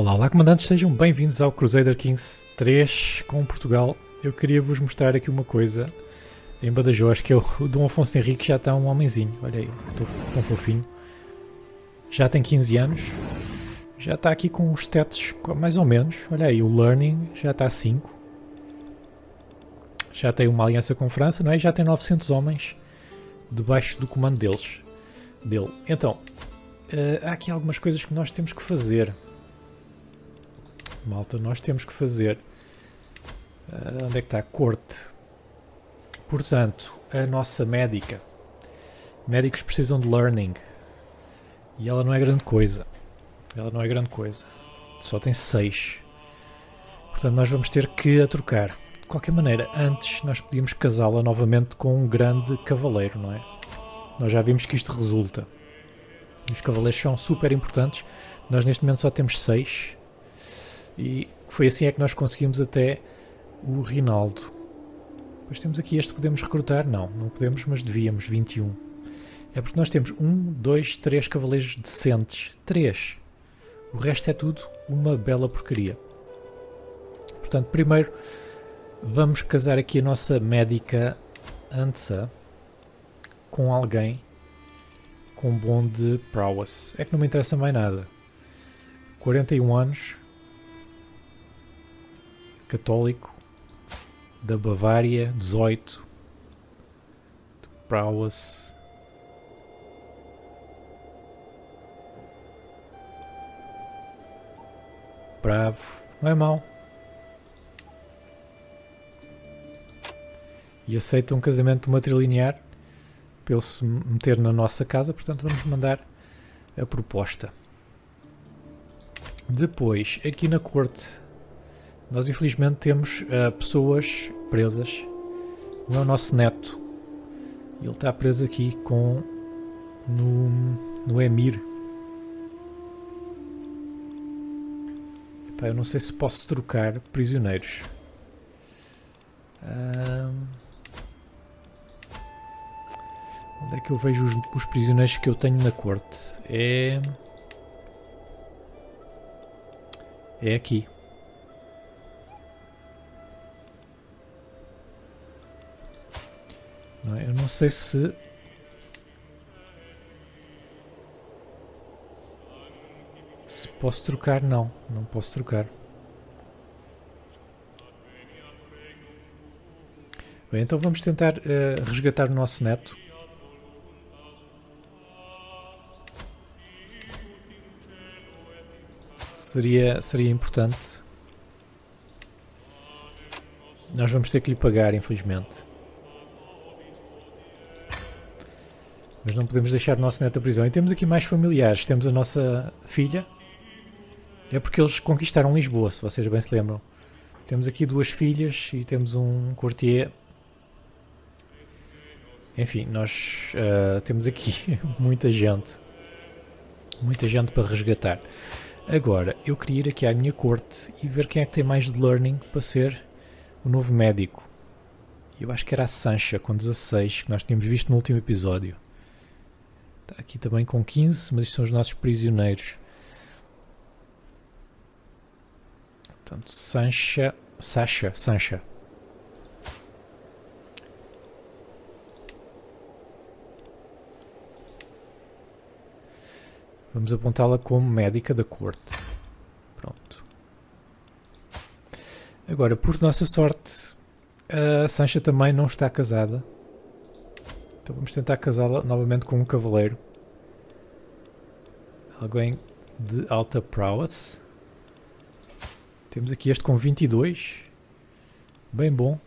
Olá, olá comandantes, sejam bem-vindos ao Crusader Kings 3 com Portugal. Eu queria vos mostrar aqui uma coisa em Badajoz, que é o Dom Afonso Henrique, já está um homenzinho, olha aí, tão fofinho. Já tem 15 anos, já está aqui com os stats mais ou menos, olha aí, o Learning já está a 5. Já tem uma aliança com França, não é? Já tem 900 homens debaixo do comando dele. Então, há aqui algumas coisas que nós temos que fazer. Malta, nós temos que fazer. Onde é que está a corte? Portanto, a nossa médica. Médicos precisam de learning. E ela não é grande coisa. Só tem 6. Portanto, nós vamos ter que a trocar. De qualquer maneira, antes nós podíamos casá-la novamente com um grande cavaleiro, não é? Nós já vimos que isto resulta. Os cavaleiros são super importantes. Nós neste momento só temos 6. E foi assim é que nós conseguimos até o Rinaldo. Depois temos aqui este que podemos recrutar. Não podemos, mas devíamos. 21. É porque nós temos 1, 2, 3 cavaleiros decentes. 3. O resto é tudo uma bela porcaria. Portanto, primeiro vamos casar aqui a nossa médica Ansa com alguém com bom de prowess. É que não me interessa mais nada. 41 anos. Católico. Da Bavária. 18. De prowess. Bravo. Não é mau. E aceita um casamento matrilinear para ele se meter na nossa casa, portanto vamos mandar a proposta. Depois, aqui na corte, nós infelizmente temos pessoas presas. Não é o nosso neto. Ele está preso aqui no Emir. Epá, eu não sei se posso trocar prisioneiros. Onde é que eu vejo os prisioneiros que eu tenho na corte? É aqui. Não é? Eu não sei se... posso trocar. Não posso trocar. Bem, então vamos tentar resgatar o nosso neto. Seria importante. Nós vamos ter que lhe pagar, infelizmente. Mas não podemos deixar o nosso neto à prisão. E temos aqui mais familiares. Temos a nossa filha. É porque eles conquistaram Lisboa, se vocês bem se lembram. Temos aqui 2 filhas e temos um courtier. Enfim, nós temos aqui muita gente. Muita gente para resgatar. Agora, eu queria ir aqui à minha corte e ver quem é que tem mais de learning para ser o novo médico. Eu acho que era a Sancha com 16, que nós tínhamos visto no último episódio. Está aqui também com 15, mas isto são os nossos prisioneiros. Portanto, Sancha. Vamos apontá-la como médica da corte. Pronto. Agora, por nossa sorte, a Sancha também não está casada. Então vamos tentar casá-la novamente com um cavaleiro. Alguém de alta prowess. Temos aqui este com 22. Bem bom.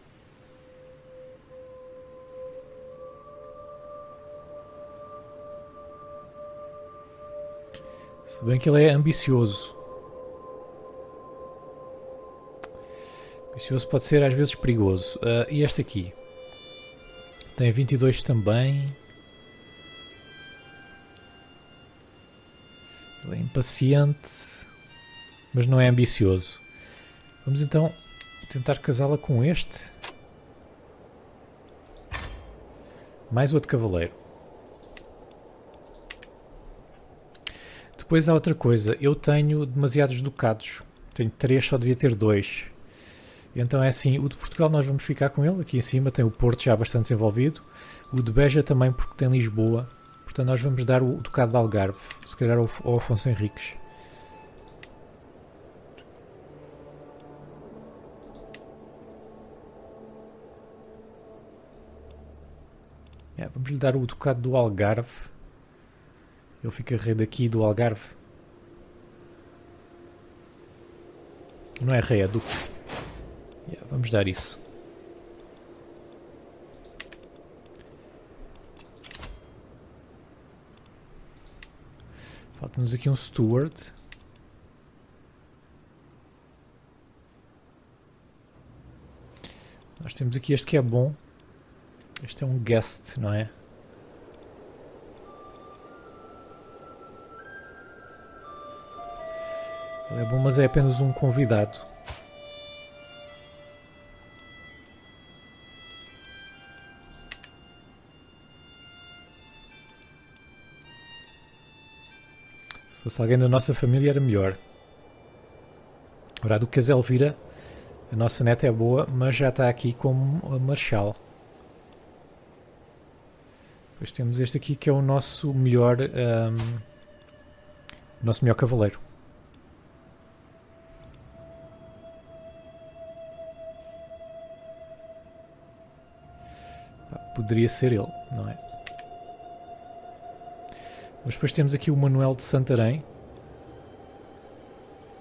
Se bem que ele é ambicioso. Ambicioso pode ser às vezes perigoso. E este aqui? Tem 22 também. Ele é impaciente, mas não é ambicioso. Vamos então tentar casá-la com este. Mais outro cavaleiro. Depois há outra coisa, eu tenho demasiados ducados, tenho 3, só devia ter 2. Então é assim, o de Portugal nós vamos ficar com ele, aqui em cima tem o Porto já bastante desenvolvido, o de Beja também porque tem Lisboa, portanto nós vamos dar o Ducado de Algarve, se calhar ao Afonso Henriques. Vamos lhe dar o Ducado do Algarve, ele fica rei daqui do Algarve. Não é rei, é duque. Vamos dar isso. Falta-nos aqui um steward. Nós temos aqui este que é bom. Este é um guest, não é? Ele é bom, mas é apenas um convidado. Se fosse alguém da nossa família era melhor. Ora, a Duquesa Elvira, a nossa neta é boa, mas já está aqui como a Marshal. Depois temos este aqui que é o nosso melhor cavaleiro. Poderia ser ele, não é? Mas depois temos aqui o Manuel de Santarém,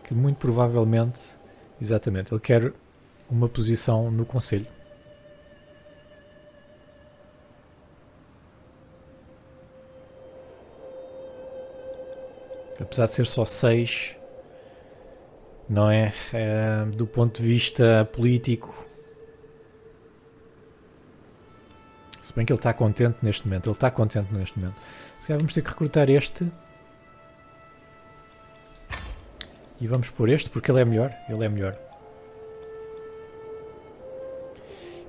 que muito provavelmente, exatamente, ele quer uma posição no Conselho. Apesar de ser só 6, não é? Do ponto de vista político, se bem que ele está contente neste momento. Se calhar vamos ter que recrutar este. E vamos por este, porque ele é melhor.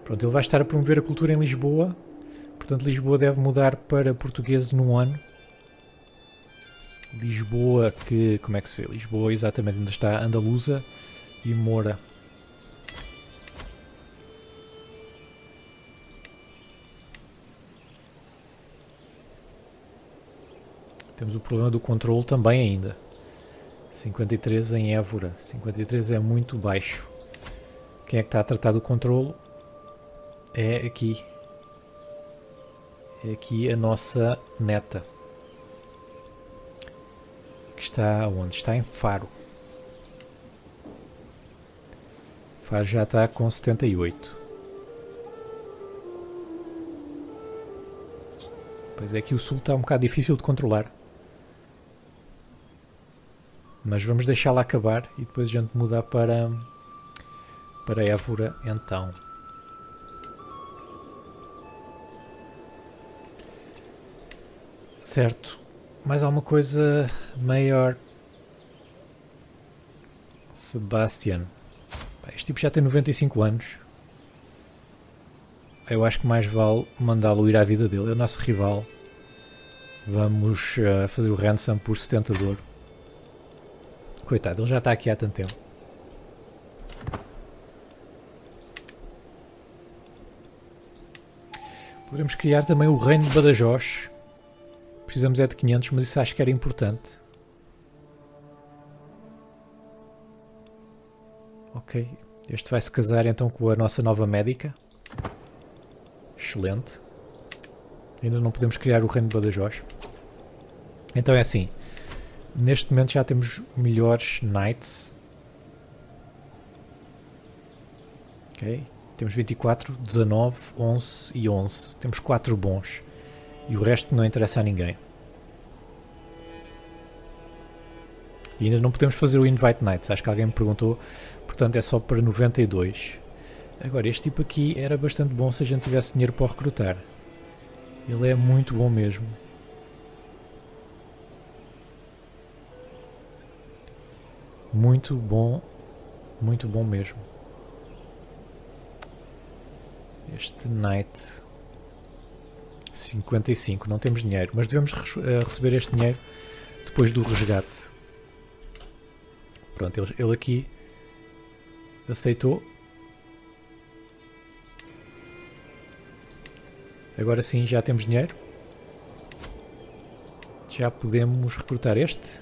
Pronto, ele vai estar a promover a cultura em Lisboa. Portanto, Lisboa deve mudar para português num ano. Lisboa, que... como é que se vê? Lisboa, exatamente, ainda está andaluza e moura. Temos o problema do controle também ainda. 53 em Évora. 53 é muito baixo. Quem é que está a tratar do controle? É aqui. É aqui a nossa neta. Que está onde? Está em Faro. Faro já está com 78. Pois é que o sul está um bocado difícil de controlar. Mas vamos deixá-la acabar e depois a gente mudar para Évora então. Certo. Mais alguma coisa maior? Sebastian. Este tipo já tem 95 anos. Eu acho que mais vale mandá-lo ir à vida dele. É o nosso rival. Vamos fazer o ransom por 70 de ouro. Coitado, ele já está aqui há tanto tempo. Podemos criar também o Reino de Badajoz. Precisamos é de 500, mas isso acho que era importante. Ok, este vai se casar então com a nossa nova médica. Excelente. Ainda não podemos criar o Reino de Badajoz. Então é assim. Neste momento já temos melhores knights. Ok. Temos 24, 19, 11 e 11. Temos 4 bons. E o resto não interessa a ninguém. E ainda não podemos fazer o Invite Knights. Acho que alguém me perguntou. Portanto é só para 92. Agora este tipo aqui era bastante bom se a gente tivesse dinheiro para o recrutar. Ele é muito bom mesmo. Muito bom mesmo. Este Knight 55, não temos dinheiro, mas devemos receber este dinheiro depois do resgate. Pronto, ele aqui aceitou. Agora sim já temos dinheiro. Já podemos recrutar este.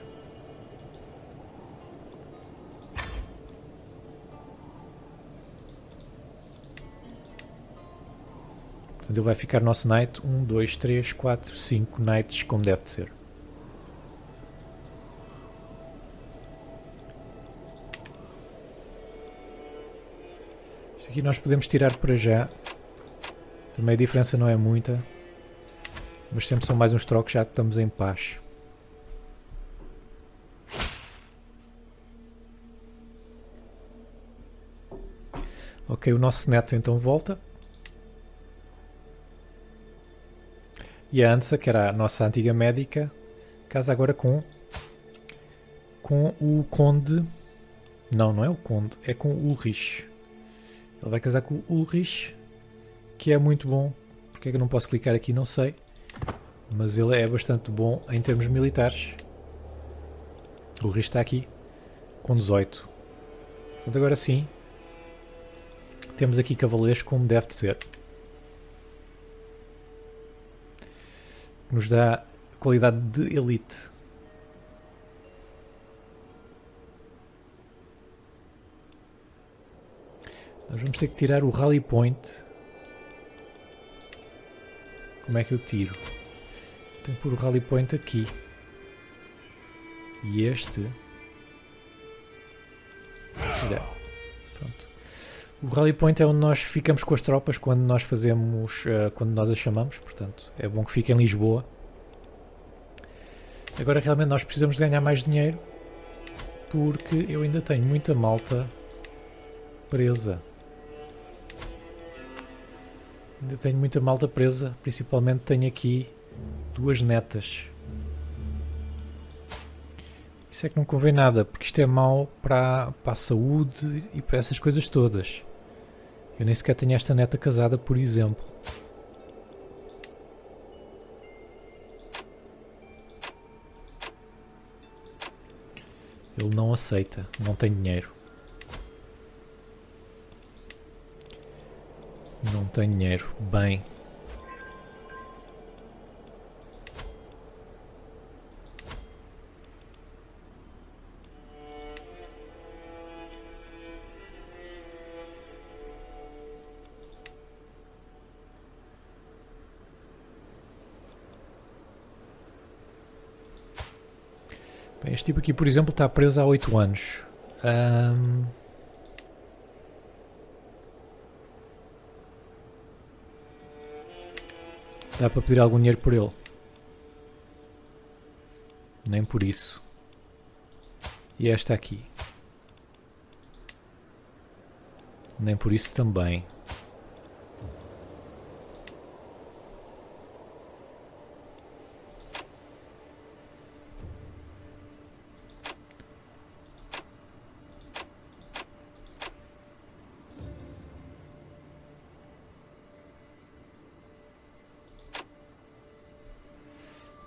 Portanto, ele vai ficar nosso knight. 1, 2, 3, 4, 5 knights, como deve de ser. Isto aqui nós podemos tirar para já. Também a diferença não é muita. Mas sempre são mais uns trocos, já que estamos em paz. Ok, o nosso neto então volta. E a Ansa, que era a nossa antiga médica, casa agora com o Conde. Não, não é o Conde, é com o Ulrich. Ele vai casar com o Ulrich, que é muito bom. Porque é que eu não posso clicar aqui? Não sei. Mas ele é bastante bom em termos militares. O Ulrich está aqui com 18. Portanto, agora sim, temos aqui cavaleiros como deve de ser. Nos dá qualidade de elite. Nós vamos ter que tirar o Rally Point. Como é que eu tiro? Tenho que pôr o Rally Point aqui. E este... Pronto. O Rally Point é onde nós ficamos com as tropas quando nós fazemos... quando nós as chamamos. Portanto, é bom que fique em Lisboa. Agora realmente nós precisamos de ganhar mais dinheiro. Porque eu ainda tenho muita malta presa. Ainda tenho muita malta presa. Principalmente tenho aqui 2 netas. Isso é que não convém nada, porque isto é mau para a saúde e para essas coisas todas. Eu nem sequer tenho esta neta casada, por exemplo. Ele não aceita, não tem dinheiro. Não tem dinheiro. Bem. Bem, este tipo aqui, por exemplo, está preso há 8 anos. Dá para pedir algum dinheiro por ele? Nem por isso. E esta aqui? Nem por isso também.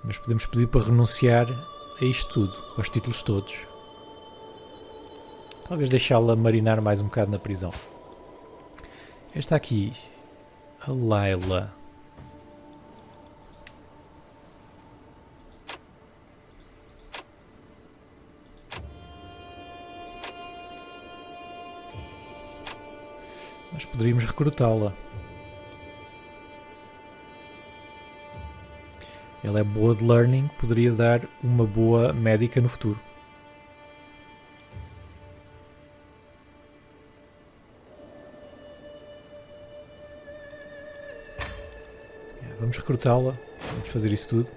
Mas podemos pedir para renunciar a isto tudo, aos títulos todos. Talvez deixá-la marinar mais um bocado na prisão. Esta aqui, a Laila. Nós poderíamos recrutá-la. Ela é boa de learning, poderia dar uma boa médica no futuro. Vamos recrutá-la, vamos fazer isso tudo.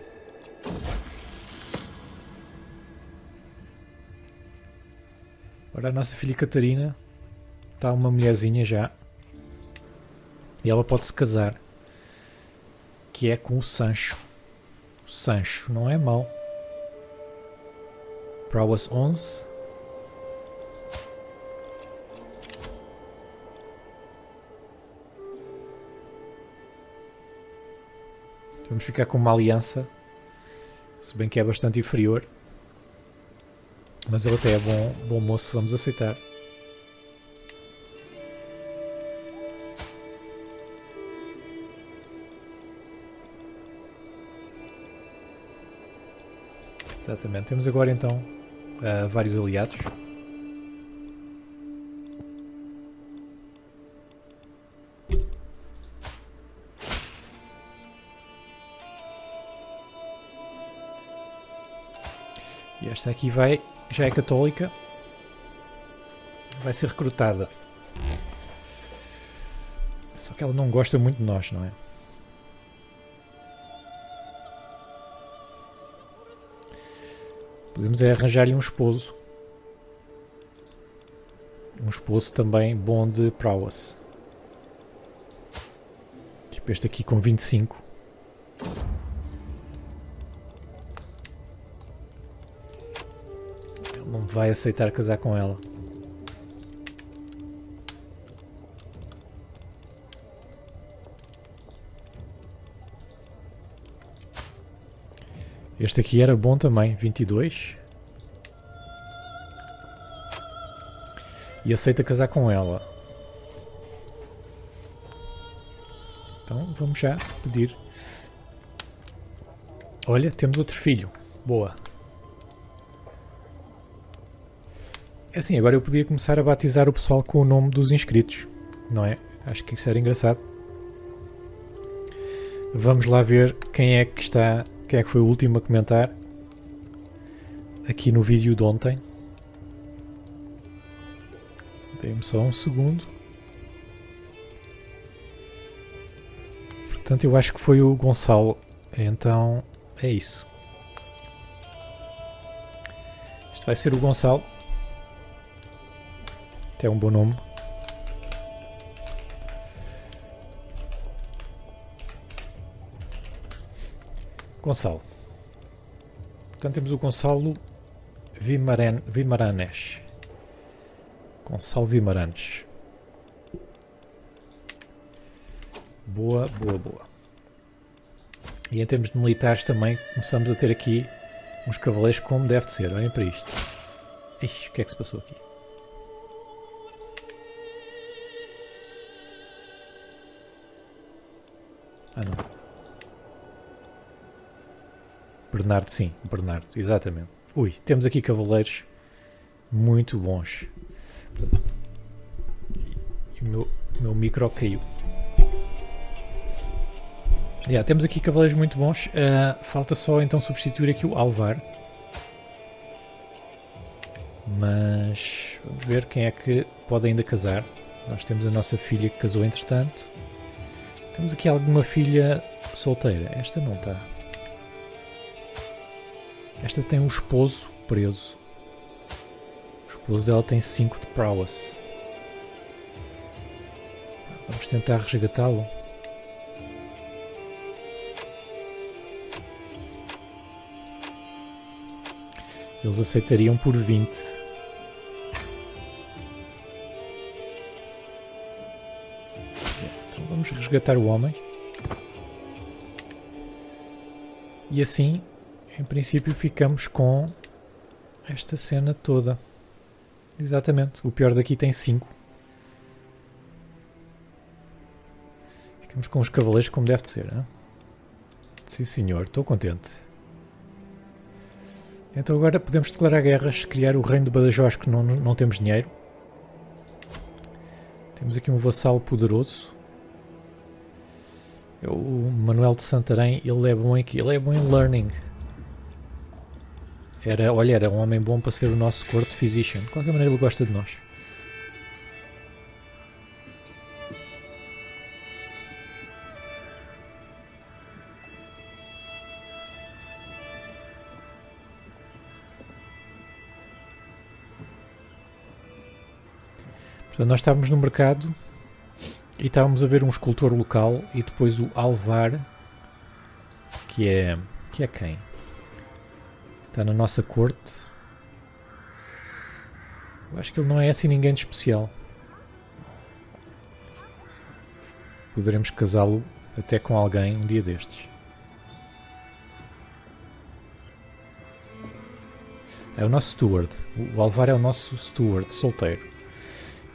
Ora, a nossa filha Catarina está uma mulherzinha já. E ela pode se casar. Que é com o Sancho. O Sancho não é mau. Prowess 11. Vamos ficar com uma aliança. Se bem que é bastante inferior. Mas ele até é bom moço, vamos aceitar. Exatamente. Temos agora então vários aliados. E esta aqui já é católica. Vai ser recrutada. Só que ela não gosta muito de nós, não é? Podemos arranjar-lhe um esposo. Um esposo também bom de prowess. Tipo este aqui com 25. Ele não vai aceitar casar com ela. Este aqui era bom também, 22. E aceita casar com ela. Então vamos já pedir. Olha, temos outro filho. Boa. É assim, agora eu podia começar a batizar o pessoal com o nome dos inscritos. Não é? Acho que isso era engraçado. Vamos lá ver quem é que está... Quem é que foi o último a comentar aqui no vídeo de ontem? Dê-me só um segundo. Portanto, eu acho que foi o Gonçalo. Então, é isso. Isto vai ser o Gonçalo. Até é um bom nome. Gonçalo. Portanto, temos o Gonçalo Vimaranes. Gonçalo Vimaranes. Boa, boa, boa. E em termos de militares também começamos a ter aqui uns cavaleiros como deve de ser. Olhem para isto. Ixi, o que é que se passou aqui? Ah, não. Bernardo, sim, Bernardo, exatamente. Ui, temos aqui cavaleiros muito bons. E o meu micro caiu. Temos aqui cavaleiros muito bons. Falta só então substituir aqui o Alvar. Mas vamos ver quem é que pode ainda casar. Nós temos a nossa filha que casou entretanto. Temos aqui alguma filha solteira. Esta não está. Esta tem um esposo preso. O esposo dela tem 5 de prowess. Vamos tentar resgatá-lo. Eles aceitariam por 20. Então vamos resgatar o homem. E assim... Em princípio ficamos com esta cena toda. Exatamente. O pior daqui tem 5. Ficamos com os cavaleiros como deve de ser. Hein? Sim senhor, estou contente. Então agora podemos declarar guerras, criar o reino de Badajoz que não temos dinheiro. Temos aqui um vassalo poderoso. É o Manuel de Santarém, ele é bom aqui. Ele é bom em learning. Era um homem bom para ser o nosso court physician. De qualquer maneira ele gosta de nós. Portanto, nós estávamos no mercado e estávamos a ver um escultor local e depois o Alvar, que é quem? Está na nossa corte. Eu acho que ele não é assim ninguém de especial. Poderemos casá-lo até com alguém um dia destes. É o nosso steward. O Alvar é o nosso steward, solteiro.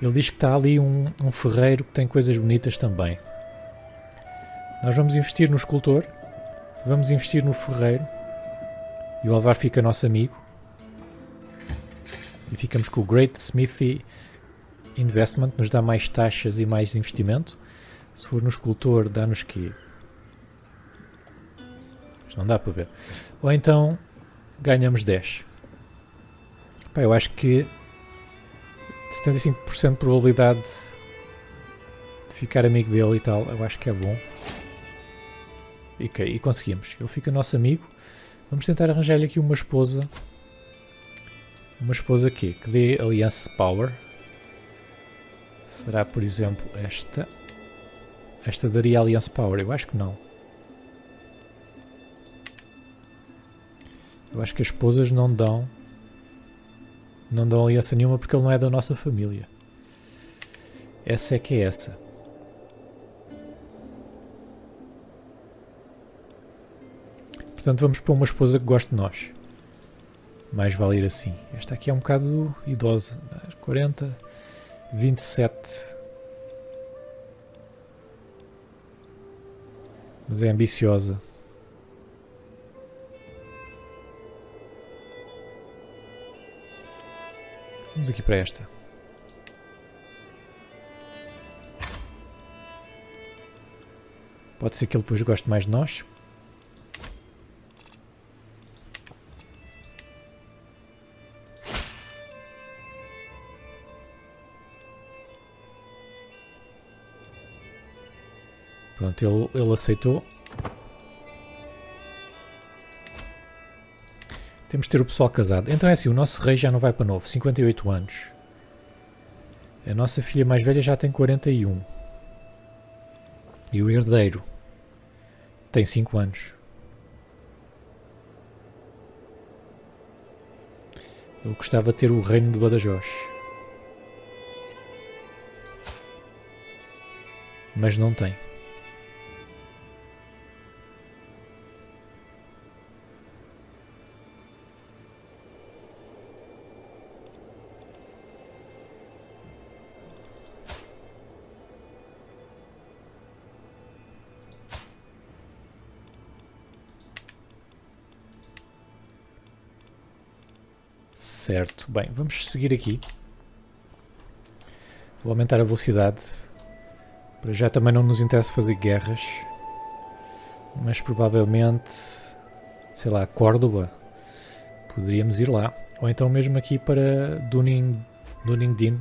Ele diz que está ali um ferreiro que tem coisas bonitas também. Nós vamos investir no escultor, vamos investir no ferreiro, e o Alvar fica nosso amigo. E ficamos com o Great Smithy Investment, nos dá mais taxas e mais investimento. Se for no escultor, dá-nos quê? Não dá para ver. Ou então ganhamos 10. Pá, eu acho que 75% de probabilidade de ficar amigo dele e tal, eu acho que é bom. E conseguimos. Ele fica nosso amigo. Vamos tentar arranjar-lhe aqui uma esposa. Uma esposa aqui, que dê Alliance Power. Será, por exemplo, esta? Esta daria Alliance Power? Eu acho que não. Eu acho que as esposas não dão aliança nenhuma porque ele não é da nossa família. Essa é que é essa. Portanto, vamos para uma esposa que goste de nós. Mais vale ir assim. Esta aqui é um bocado idosa. 40, 27. Mas é ambiciosa. Vamos aqui para esta. Pode ser que ele depois goste mais de nós. Pronto, ele aceitou. Temos de ter o pessoal casado. Então é assim, o nosso rei já não vai para novo, 58 anos. A nossa filha mais velha já tem 41. E o herdeiro tem 5 anos. Ele gostava de ter o reino de Badajoz. Mas não tem. Certo, bem, vamos seguir aqui. Vou aumentar a velocidade. Para já também não nos interessa fazer guerras. Mas provavelmente, sei lá, Córdoba. Poderíamos ir lá. Ou então mesmo aqui para Dunedin.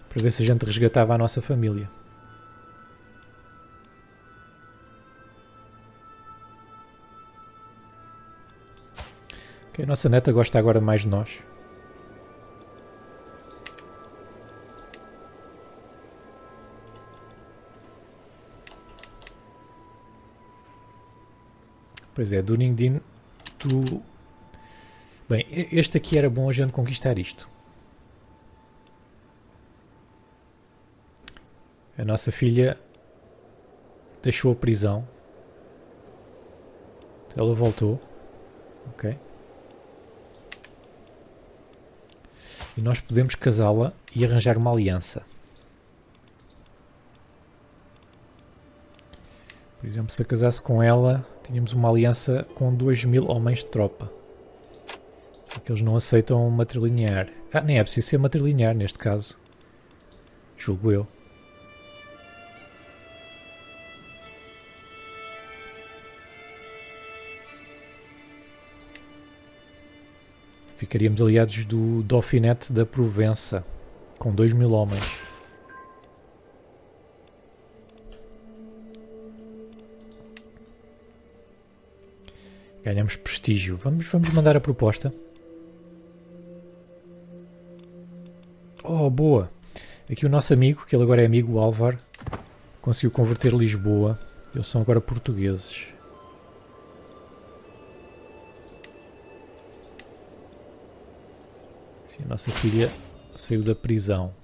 Para ver se a gente resgatava a nossa família. Ok, a nossa neta gosta agora mais de nós. Pois é, Dunedin. Bem, este aqui era bom a gente conquistar isto. A nossa filha deixou a prisão. Ela voltou. Ok. E nós podemos casá-la e arranjar uma aliança. Por exemplo, se eu casasse com ela, tínhamos uma aliança com 2000 homens de tropa. Só que eles não aceitam matrilinear. Nem é preciso ser matrilinear neste caso. Julgo eu. Ficaríamos aliados do Dauphinete da Provença, com 2000 homens. Ganhamos prestígio. Vamos mandar a proposta. Oh, boa! Aqui o nosso amigo, que ele agora é amigo, o Alvar, conseguiu converter Lisboa. Eles são agora portugueses. A nossa filha saiu da prisão.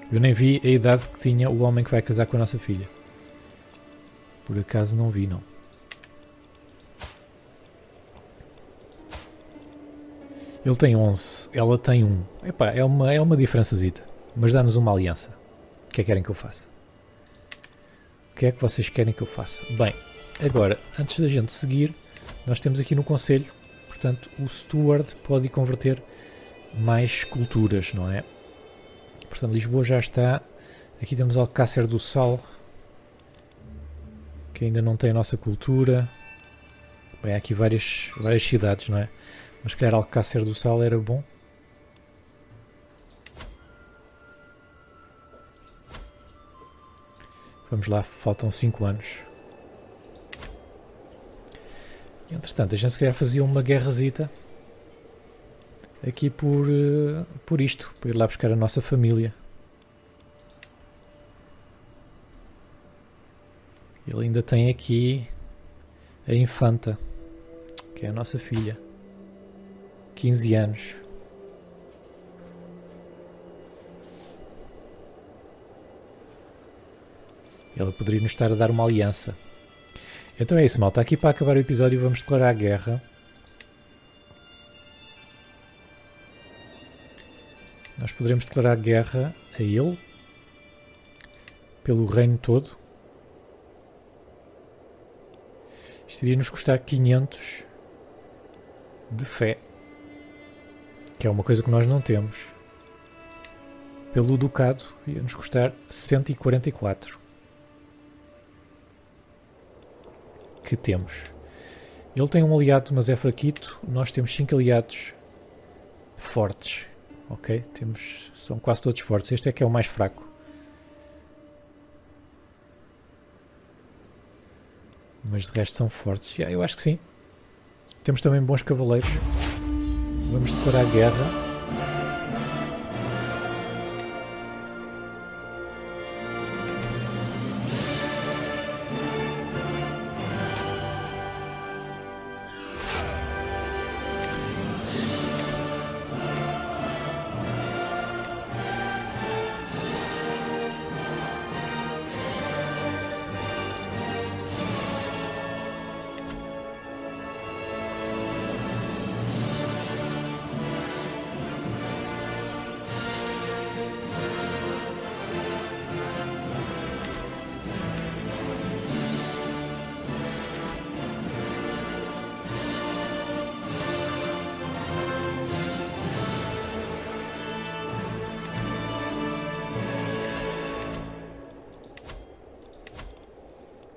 Eu nem vi a idade que tinha o homem que vai casar com a nossa filha. Por acaso não vi, não. Ele tem 11, ela tem 1. Epá, é uma diferençazita. Mas dá-nos uma aliança. O que é que querem que eu faça? O que é que vocês querem que eu faça? Bem, agora, antes da gente seguir, nós temos aqui no conselho, portanto, o steward pode converter mais culturas, não é? Portanto, Lisboa já está. Aqui temos Alcácer do Sal, que ainda não tem a nossa cultura. Bem, há aqui várias cidades, não é? Mas se calhar Alcácer do Sal era bom. Vamos lá, faltam 5 anos. E, entretanto, a gente se calhar fazia uma guerrazita aqui por isto, para ir lá buscar a nossa família. Ele ainda tem aqui a infanta, que é a nossa filha. 15 anos. Ela poderia nos estar a dar uma aliança. Então é isso, malta. Aqui para acabar o episódio vamos declarar a guerra. Nós poderemos declarar guerra a ele. Pelo reino todo. Isto iria nos custar 500 de fé. Que é uma coisa que nós não temos. Pelo ducado ia nos custar 144. Que temos. Ele tem um aliado, mas é fraquito. Nós temos 5 aliados fortes. Ok? São quase todos fortes. Este é que é o mais fraco. Mas de resto são fortes. Eu acho que sim. Temos também bons cavaleiros. Vamos declarar guerra.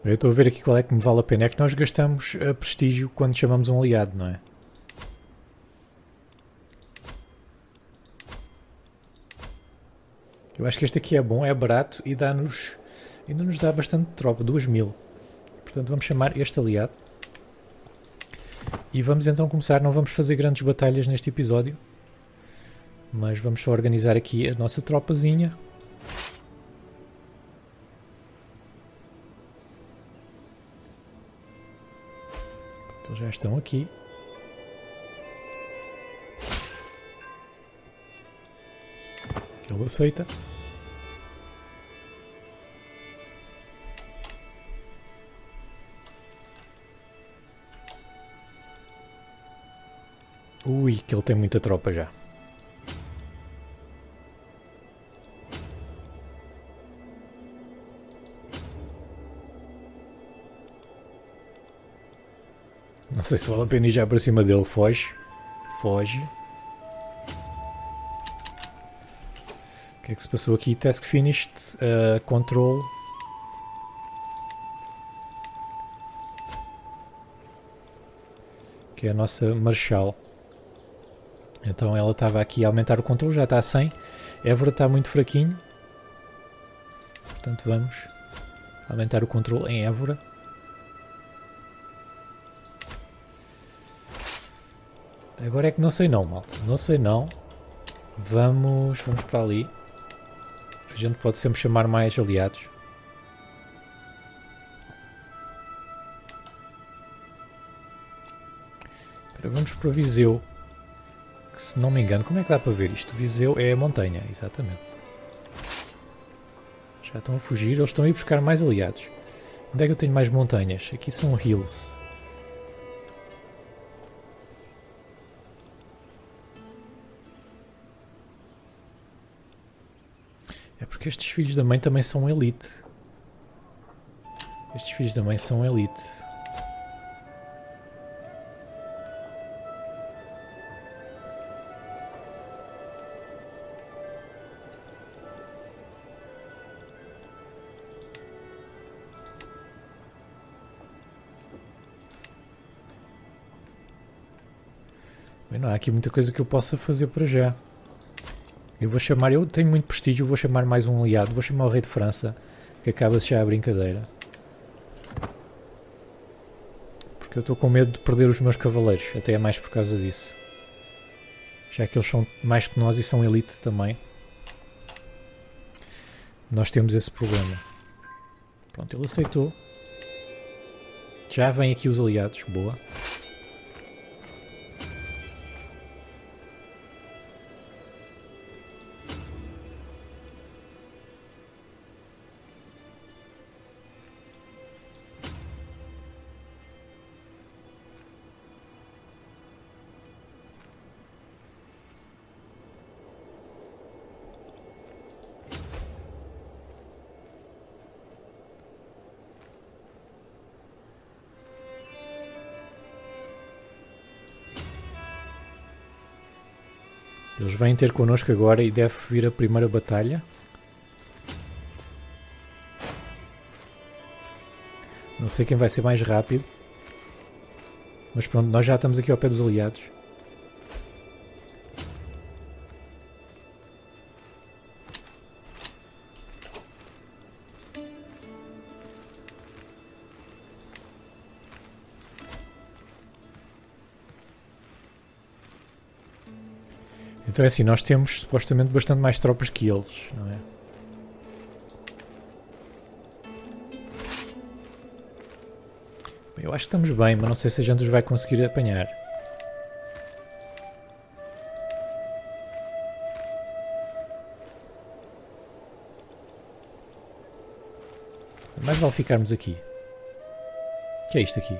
Eu estou a ver aqui qual é que me vale a pena. É que nós gastamos prestígio quando chamamos um aliado, não é? Eu acho que este aqui é bom, é barato e dá-nos... ainda nos dá bastante tropa, 2000. Portanto, vamos chamar este aliado. E vamos então começar. Não vamos fazer grandes batalhas neste episódio. Mas vamos só organizar aqui a nossa tropazinha. Então já estão aqui. Ele aceita. Ui, que ele tem muita tropa já. Não sei se vale a pena ir já para cima dele. Foge. Foge. O que é que se passou aqui? Task finished. Control. Que é a nossa Marshal. Então ela estava aqui a aumentar o controle. Já está a 100. Évora está muito fraquinho. Portanto vamos aumentar o controle em Évora. Agora é que não sei não, malta. Não sei não. Vamos para ali. A gente pode sempre chamar mais aliados. Agora vamos para Viseu. Que, se não me engano, como é que dá para ver isto? Viseu é a montanha, exatamente. Já estão a fugir. Eles estão a ir buscar mais aliados. Onde é que eu tenho mais montanhas? Aqui são hills. Porque estes filhos da mãe também são elite. Estes filhos da mãe são elite. Bem, não há aqui muita coisa que eu possa fazer para já. Eu tenho muito prestígio, vou chamar mais um aliado, vou chamar o rei de França, que acaba-se já a brincadeira. Porque eu estou com medo de perder os meus cavaleiros, até é mais por causa disso. Já que eles são mais que nós e são elite também. Nós temos esse problema. Pronto, ele aceitou. Já vêm aqui os aliados, boa. Eles vêm ter connosco agora e deve vir a primeira batalha. Não sei quem vai ser mais rápido. Mas pronto, nós já estamos aqui ao pé dos aliados. Então é assim, nós temos supostamente bastante mais tropas que eles, não é? Bem, eu acho que estamos bem, mas não sei se a gente os vai conseguir apanhar. Mais vale ficarmos aqui. O que é isto aqui?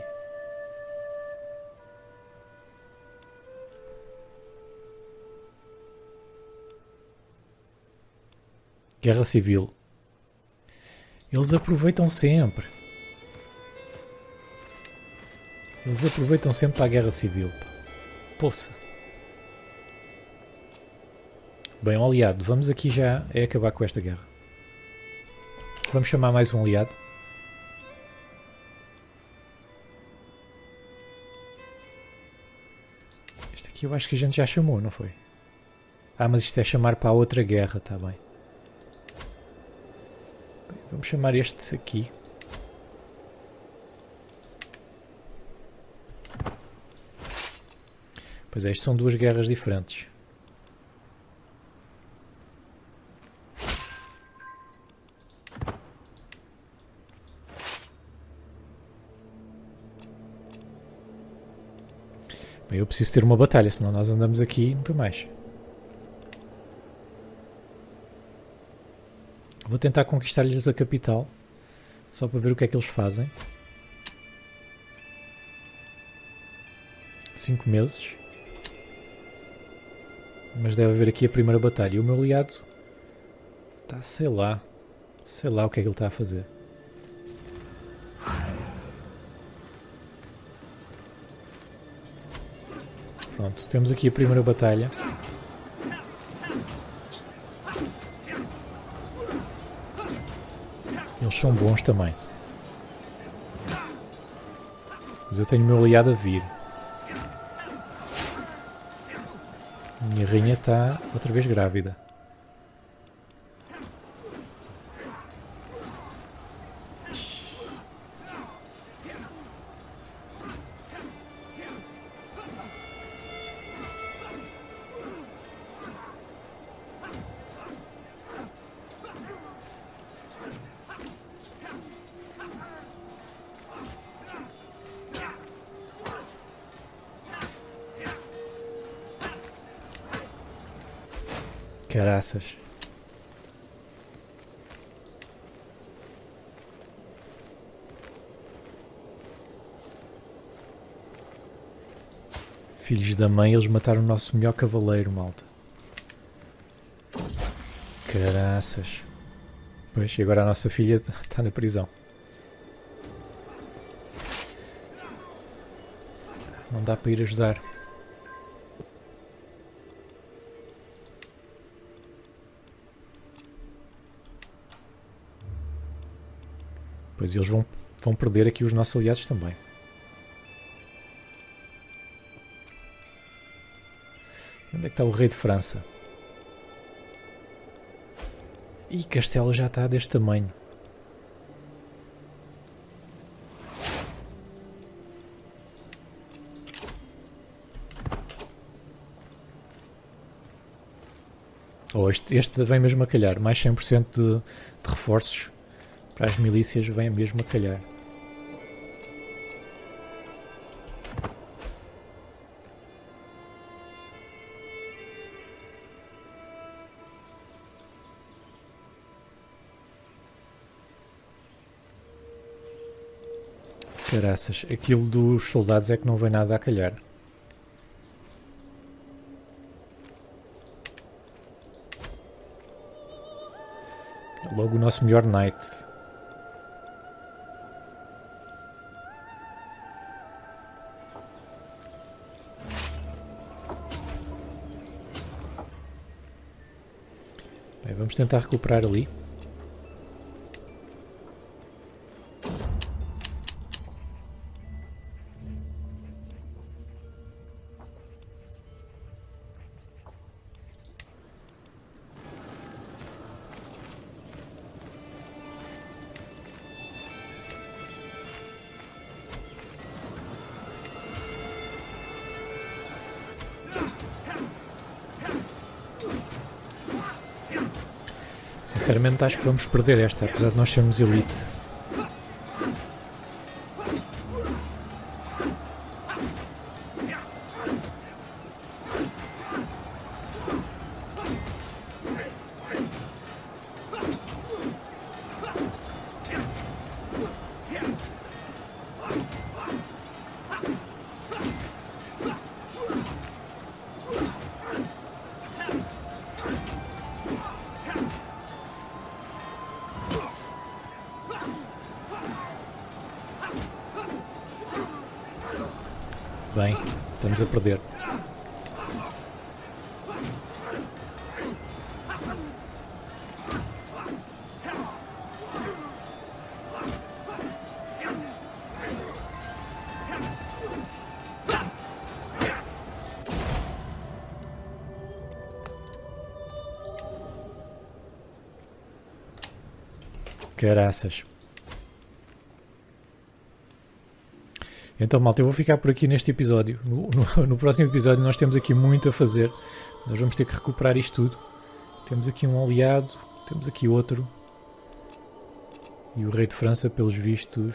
Guerra Civil. Eles aproveitam sempre. Eles aproveitam sempre para a Guerra Civil. Poça. Bem, um aliado. Vamos aqui já acabar com esta guerra. Vamos chamar mais um aliado. Este aqui eu acho que a gente já chamou, não foi? Ah, mas isto é chamar para a outra guerra, está bem. Vamos chamar este aqui. Pois é, isto são duas guerras diferentes. Bem, eu preciso ter uma batalha, senão nós andamos aqui nunca mais. Vou tentar conquistar-lhes a capital, só para ver o que é que eles fazem. 5 meses. Mas deve haver aqui a primeira batalha. E o meu aliado está, sei lá o que é que ele está a fazer. Pronto, temos aqui a primeira batalha. Eles são bons também. Mas eu tenho o meu aliado a vir. Minha rainha está outra vez grávida. Caraças. Filhos da mãe, eles mataram o nosso melhor cavaleiro, malta. Caraças. Pois, e agora a nossa filha está na prisão. Não dá para ir ajudar. Pois eles vão perder aqui os nossos aliados também. Onde é que está o rei de França? E Castelo já está deste tamanho. Oh, este vem mesmo a calhar. Mais 100% de reforços para as milícias vem mesmo a calhar. Caraças, aquilo dos soldados é que não vem nada a calhar. Logo o nosso melhor knight. Bem, vamos tentar recuperar ali. Sinceramente acho que vamos perder esta, apesar de nós sermos elite. Bem, estamos a perder. Caraças. Então, malta, eu vou ficar por aqui neste episódio. No próximo episódio nós temos aqui muito a fazer. Nós vamos ter que recuperar isto tudo. Temos aqui um aliado, temos aqui outro. E o rei de França, pelos vistos,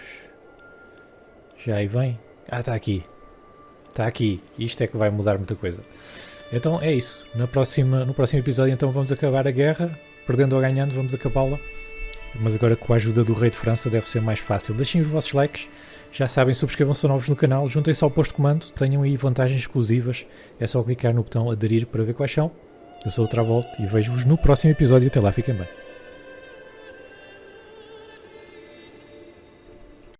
já aí vem. Ah, está aqui. Está aqui. Isto é que vai mudar muita coisa. Então é isso. No próximo episódio então vamos acabar a guerra. Perdendo ou ganhando, vamos acabá-la. Mas agora com a ajuda do rei de França deve ser mais fácil. Deixem os vossos likes. Já sabem, subscrevam-se novos no canal, juntem-se ao posto de comando, tenham aí vantagens exclusivas. É só clicar no botão aderir para ver quais são. Eu sou o Travolta e vejo-vos no próximo episódio. Até lá, fiquem bem.